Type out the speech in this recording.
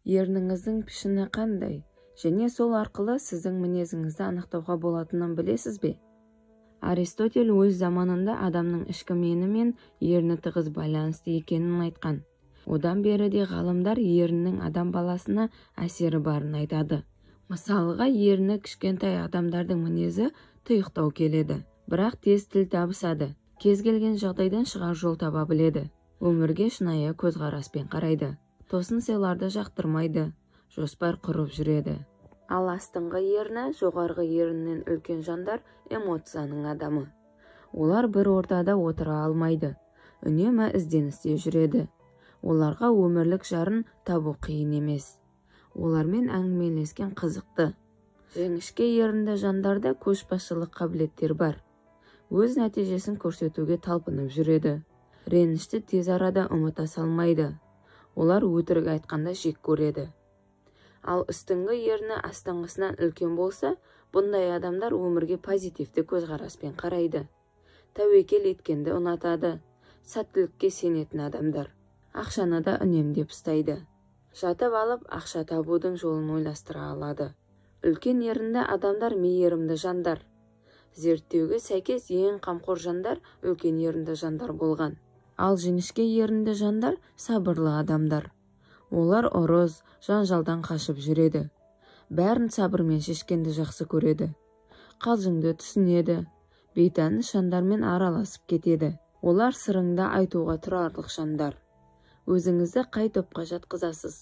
Ерніңіздің пішіні қандай, және сол арқылы сіздің мінезіңізді анықтауға болатынын білесіз бе? Аристотель өз заманында адамның ішкі мені мен ерні тығыз байланысты екенін айтқан. Одан бері де ғалымдар еріннің адам баласына әсері барын айтады. Мысалға, ерні кішкентай адамдардың мінезі тұйықтау келеді, бірақ тез тіл табысады. Кез келген жағдайдан шығар жол таба біледі. Өмірге шынайы көзқараспен қарайды. Тосын сыйларды жақтырмайды, жоспар құрып жүреді. Ал астыңғы ерні, жоғарғы еріннен үлкен жандар эмоцияның адамы. Олар бір ортада отыра алмайды, үнемі ізденісте жүреді. Оларға өмірлік жарын табу қиын емес. Олармен әңгімелескен қызықты. Жіңішке ерінді жандарда көшбасшылық қабілеттер бар. Өз нәтижесін көрсетуге талпынып жүреді. Ренішті тез арада ұмыта салмайды. Олар өтірік айтқанда жек көреді. Ал үстіңгі ерні астыңғысынан үлкен болса, бұндай адамдар өмірге позитивті көзқараспен қарайды. Тәуекел еткенді ұнатады. Сәттілікке сенетін адамдар. Ақшаны да үнемдеп ұстайды. Жатып алып ақша табудың жолын ойластыра алады. Үлкен ерінді адамдар мейірімді жандар. Зерттеуге сәйкес ең қамқор жандар үлкен ерінді жандар болған. Ал жіңішке ерінді жандар сабырлы адамдар. Олар ұрыс, жанжалдан қашып жүреді. Бәрін сабырмен шешкенді жақсы көреді. Қалжыңды түсінеді. Бейтаныс жандармен араласып кетеді. Олар сырыңды айтуға тұрарлық жандар. Өзіңізді қай топқа жатқызасыз?